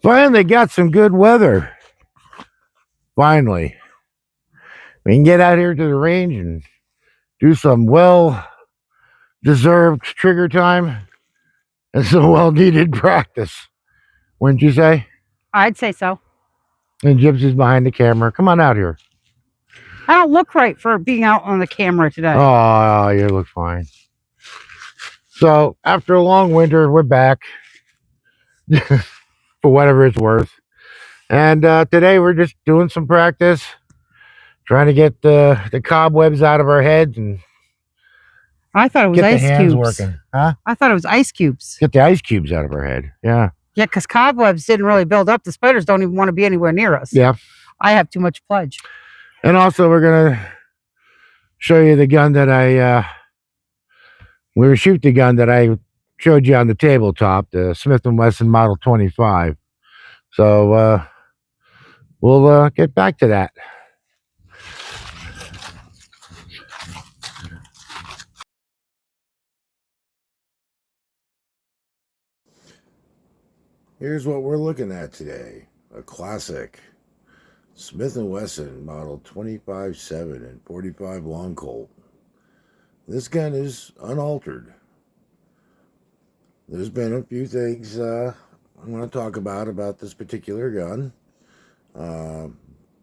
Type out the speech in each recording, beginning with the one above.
Finally got some good weather. Finally. We can get out here to the range and do some well-deserved trigger time and some well-needed practice. Wouldn't you say? I'd say so. And Gypsy's behind the camera. Come on out here. I don't look right for being out on the camera today. Oh, you look fine. So, after a long winter, we're back for whatever it's worth. And today we're just doing some practice, trying to get the cobwebs out of our heads and I thought it was get the ice hands cubes. working. Huh? I thought it was ice cubes. Get the ice cubes out of our head. Yeah. Yeah, because cobwebs didn't really build up. The spiders don't even want to be anywhere near us. Yeah. I have too much pledge. And also, we're going to show you the gun that we're going to shoot the gun that I showed you on the tabletop, the Smith & Wesson Model 25. So, we'll get back to that. Here's what we're looking at today. A classic Smith & Wesson Model 25-7 and 45 Long Colt. This gun is unaltered. There's been a few things I want to talk about this particular gun.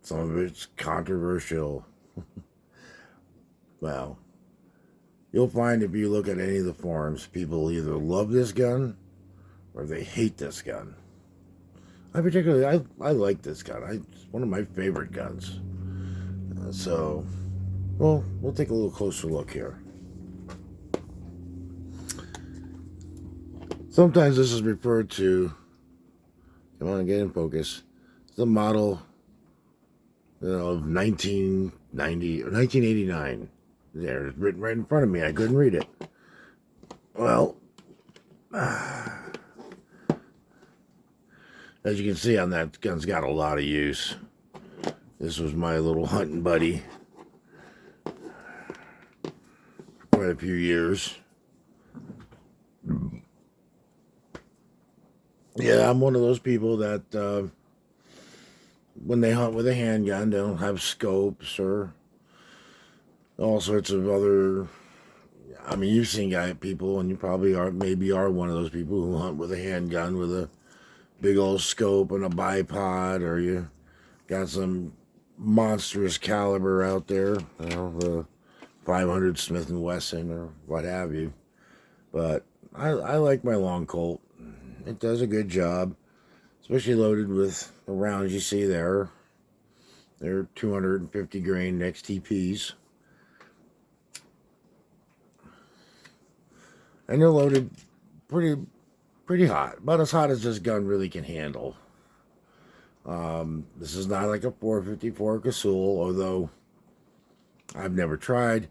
Some of it's controversial. Well, you'll find if you look at any of the forums, people either love this gun or they hate this gun. I like this gun. It's one of my favorite guns. So, well, we'll take a little closer look here. Sometimes this is referred to, come on, get in focus, the model of 1990 or 1989. There, it's written right in front of me. I couldn't read it. Well, as you can see on that gun's got a lot of use. This was my little hunting buddy for quite a few years. Yeah, I'm one of those people that when they hunt with a handgun, they don't have scopes or all sorts of other. I mean, you've seen people, and you probably are one of those people who hunt with a handgun with a big old scope and a bipod, or you got some monstrous caliber out there, the 500 Smith & Wesson or what have you. But I like my Long Colt. It does a good job, especially loaded with the rounds you see there. They're 250 grain XTPs. And they're loaded pretty hot, about as hot as this gun really can handle. This is not like a 454 Casull, although I've never tried.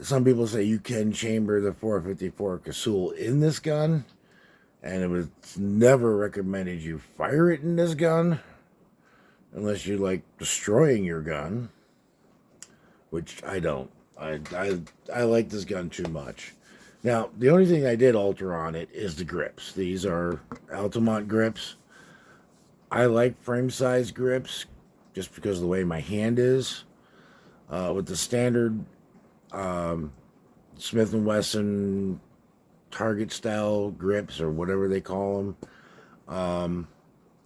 Some people say you can chamber the 454 Casull in this gun, and it was never recommended you fire it in this gun unless you like destroying your gun, which I don't. I like this gun too much. Now, the only thing I did alter on it is the grips. These are Altamont grips. I like frame size grips just because of the way my hand is. With the standard Smith & Wesson target style grips or whatever they call them,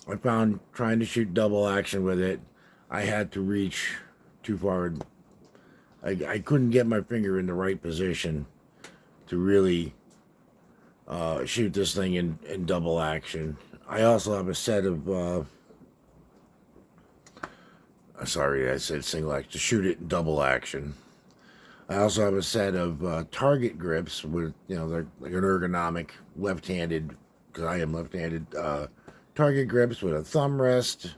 I found trying to shoot double action with it, I had to reach too far. I couldn't get my finger in the right position to really shoot this thing in double action. I also have a set of sorry, I said single action, to shoot it in double action. I also have a set of target grips with, they're like an ergonomic left-handed, because I am left-handed, target grips with a thumb rest,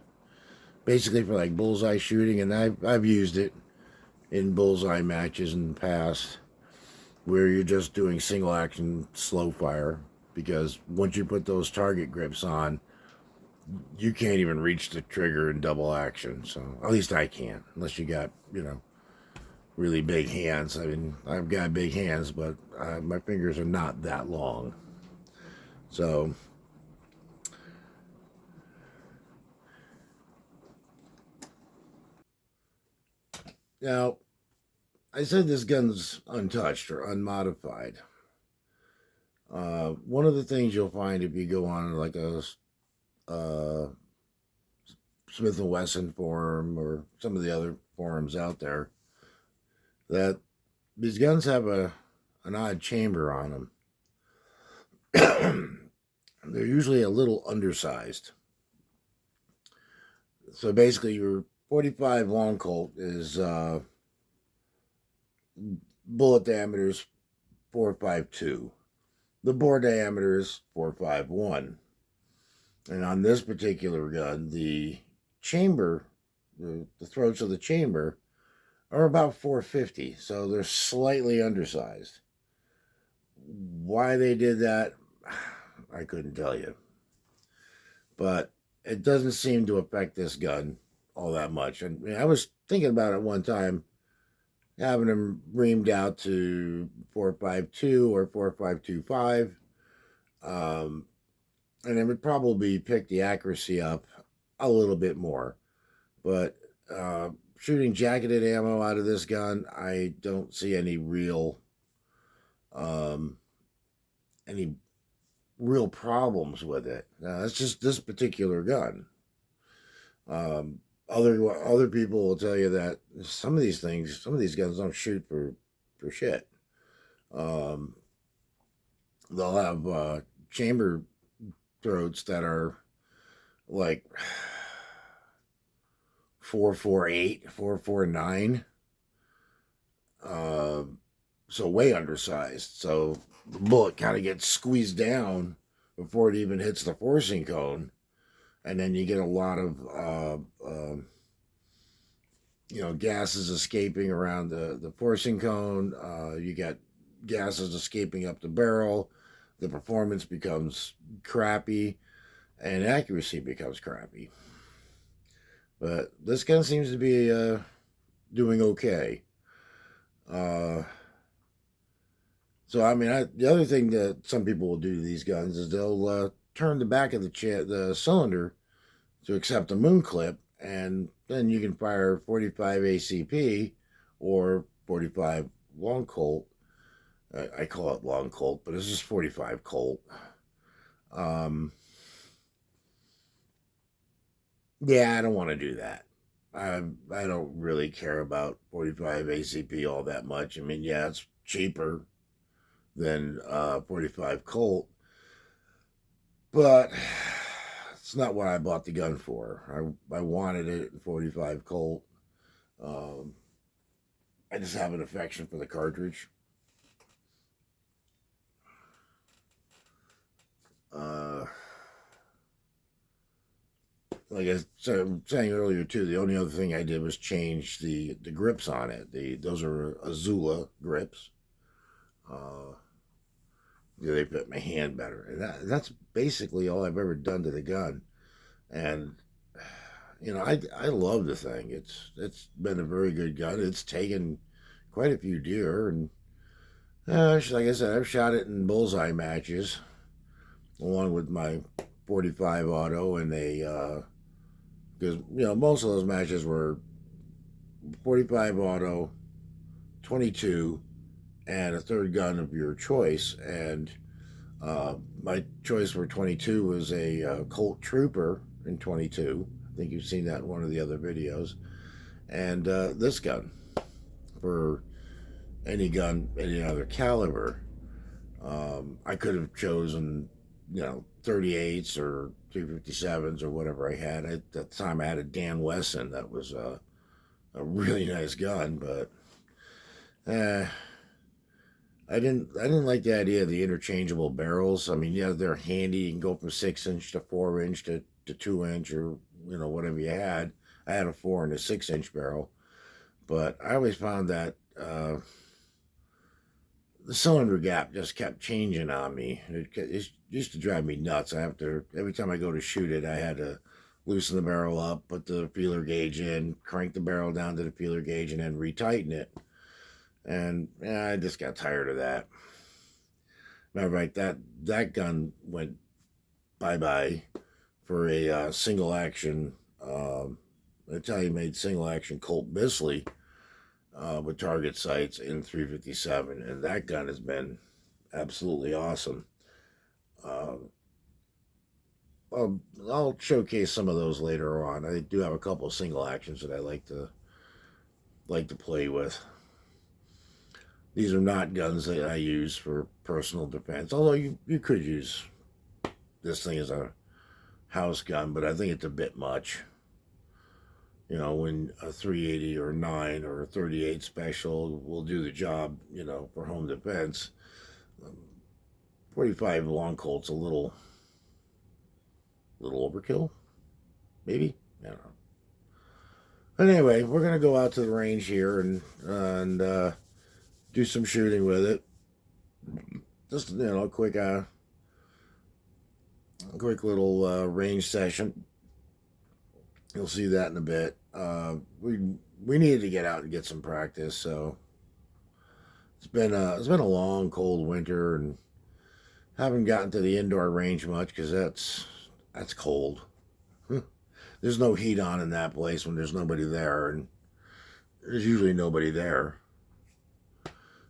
basically for like bullseye shooting, and I've used it in bullseye matches in the past where you're just doing single action slow fire, because once you put those target grips on, you can't even reach the trigger in double action. So at least I can't, unless you got really big hands. I mean, I've got big hands, but my fingers are not that long. So Now, I said this gun's untouched or unmodified. One of the things you'll find if you go on like a uh, Smith and Wesson forum or some of the other forums out there, that these guns have an odd chamber on them. They're usually a little undersized. So basically, your 45 long Colt is bullet diameter is 4.52. The bore diameter is 4.51. And on this particular gun, the chamber, the throats of the chamber are about 450. So they're slightly undersized. Why they did that, I couldn't tell you. But it doesn't seem to affect this gun all that much. And I was thinking about it one time, having them reamed out to 4.52 or 4.525. And it would probably pick the accuracy up a little bit more. But shooting jacketed ammo out of this gun, I don't see um, any real problems with it. It's just this particular gun. Other people will tell you that some of these guns don't shoot for shit. Um, they'll have chamber throats that are like 448, 449. So way undersized. So the bullet kind of gets squeezed down before it even hits the forcing cone, and then you get a lot of gases escaping around the forcing cone. You get gases escaping up the barrel. The performance becomes crappy, and accuracy becomes crappy. But this gun seems to be doing okay. So I mean, the other thing that some people will do to these guns is they'll turn the back of the cylinder to accept a moon clip, and then you can fire 45 ACP or 45 long Colt. I call it long Colt, but it's just 45 Colt. Yeah, I don't want to do that. I don't really care about 45 ACP all that much. I mean, yeah, it's cheaper than 45 Colt, but it's not what I bought the gun for. I wanted it in 45 Colt. Um, I just have an affection for the cartridge. Uh, like I was saying earlier too, the only other thing I did was change the grips on it. Those are Azula grips. Uh, they fit my hand better, and that's basically all I've ever done to the gun. And I love the thing. It's been a very good gun. It's taken quite a few deer, and like I said, I've shot it in bullseye matches along with my 45 auto, and they because most of those matches were 45 auto, 22, and a third gun of your choice. And my choice for 22 was a Colt Trooper in 22. I think you've seen that in one of the other videos. And this gun for any gun, any other caliber. I could have chosen, 38s or 357s or whatever I had. At the time, I had a Dan Wesson that was a really nice gun, but I didn't like the idea of the interchangeable barrels. I mean, yeah, they're handy. You can go from 6 inch to 4 inch to 2 inch or whatever you had. I had a 4 and a 6 inch barrel, but I always found that the cylinder gap just kept changing on me. It used to drive me nuts. Every time I go to shoot it, I had to loosen the barrel up, put the feeler gauge in, crank the barrel down to the feeler gauge, and then retighten it. And I just got tired of that. Matter of fact, that gun went bye bye for a single action Italian made single action Colt Bisley with target sights in 357, and that gun has been absolutely awesome. I'll showcase some of those later on. I do have a couple of single actions that I like to play with. These are not guns that I use for personal defense, although you could use this thing as a house gun, but I think it's a bit much. You know, when a 380 or 9 or a 38 special will do the job, you know, for home defense. 45 long Colt's a little overkill, maybe. I don't know. But anyway, we're gonna go out to the range here and do some shooting with it. Just a quick little range session. You'll see that in a bit. We needed to get out and get some practice, so it's been a long, cold winter, and haven't gotten to the indoor range much because that's cold. There's no heat on in that place when there's nobody there, and there's usually nobody there.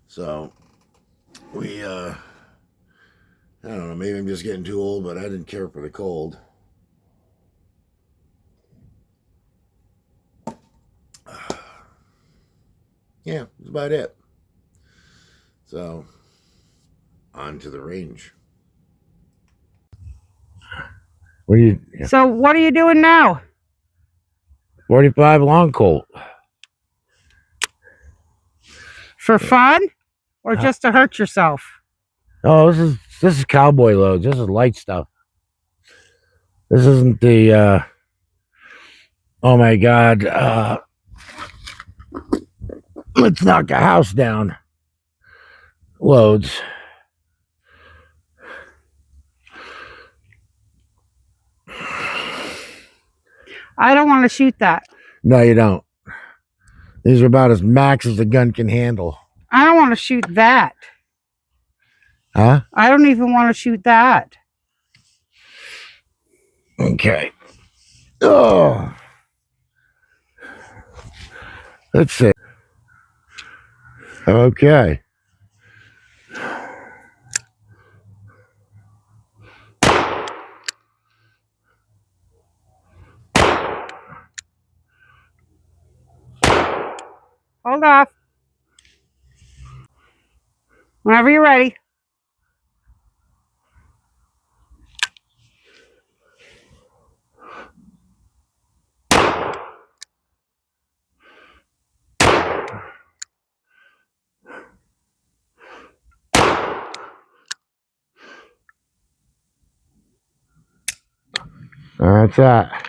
So we I don't know, maybe I'm just getting too old, but I didn't care for the cold. Yeah, that's about it. So, on to the range. What do you? Yeah. So what are you doing now? 45 long Colt. For fun, or just to hurt yourself? Oh, this is cowboy loads. This is light stuff. This isn't the. Oh my God! Let's knock a house down. Loads. I don't want to shoot that. No, you don't. These are about as max as the gun can handle. I don't want to shoot that. Huh? I don't even want to shoot that. Okay. Oh. Let's see. Okay. Hold off. Whenever you're ready. That's that.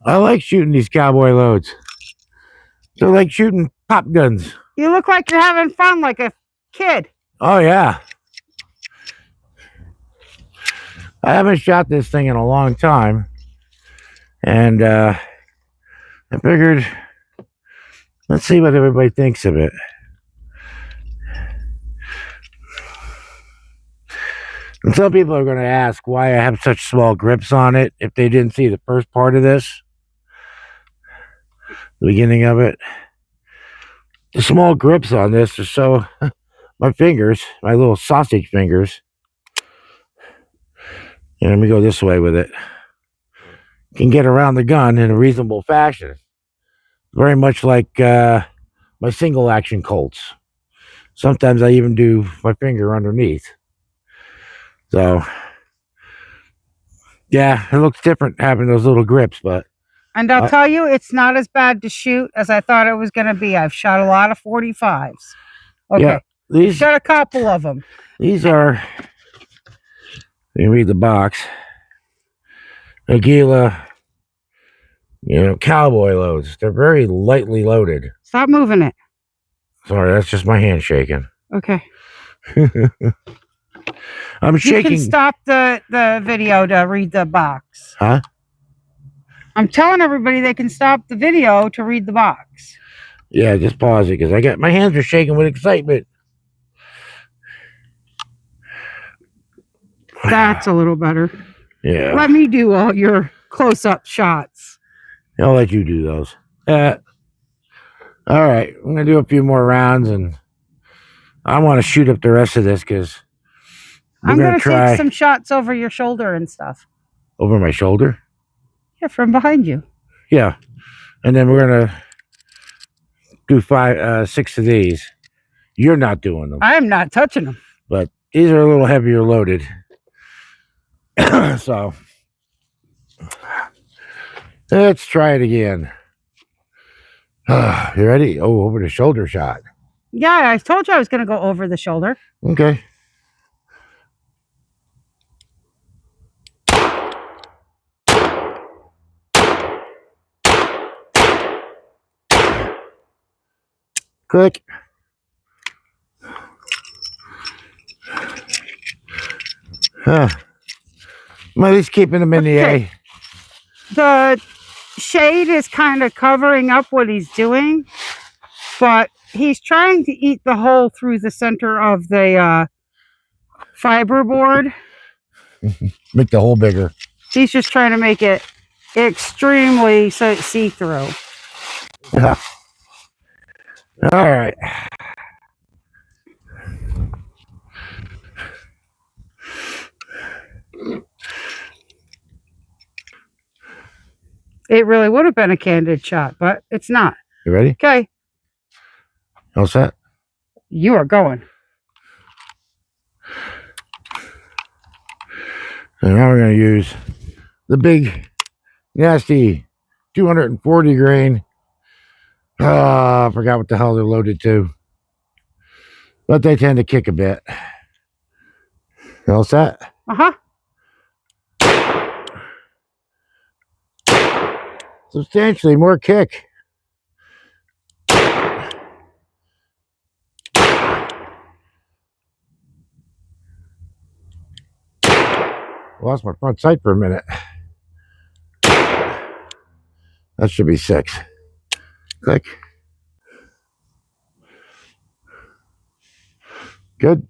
I like shooting these cowboy loads. They're like shooting pop guns. You look like you're having fun like a kid. Oh, yeah. I haven't shot this thing in a long time. And I figured, let's see what everybody thinks of it. And some people are going to ask why I have such small grips on it if they didn't see the first part of this, the beginning of it. The small grips on this are so, my fingers, my little sausage fingers, and let me go this way with it, can get around the gun in a reasonable fashion. Very much like my single action Colts. Sometimes I even do my finger underneath. So, yeah, it looks different having those little grips, but. And I'll tell you, it's not as bad to shoot as I thought it was going to be. I've shot a lot of 45s. Okay. Yeah, shot a couple of them. These are, let me read the box. Aguila, cowboy loads. They're very lightly loaded. Stop moving it. Sorry, that's just my hand shaking. Okay. I'm shaking. You can stop the video to read the box. Huh? I'm telling everybody they can stop the video to read the box. Yeah, just pause it because my hands are shaking with excitement. That's a little better. Yeah. Let me do all your close-up shots. I'll let you do those. All right, I'm gonna do a few more rounds, and I want to shoot up the rest of this because I'm gonna take some shots over your shoulder and stuff. Over my shoulder? Yeah, from behind you. Yeah, and then we're gonna do 6 of these. You're not doing them. I am not touching them. But these are a little heavier loaded. So let's try it again. You ready? Oh, over the shoulder shot. Yeah, I told you I was going to go over the shoulder. Okay. Click. I'm at least keeping them in the A. The shade is kind of covering up what he's doing, but he's trying to eat the hole through the center of the fiberboard. Make the hole bigger. He's just trying to make it extremely see-through. Yeah. All right. It really would have been a candid shot, but it's not. You ready? Okay. All set? You are going. And now we're going to use the big, nasty 240 grain. I forgot what the hell they're loaded to. But they tend to kick a bit. All set? Uh-huh. Substantially more kick. Lost my front sight for a minute. That should be 6. Click. Good.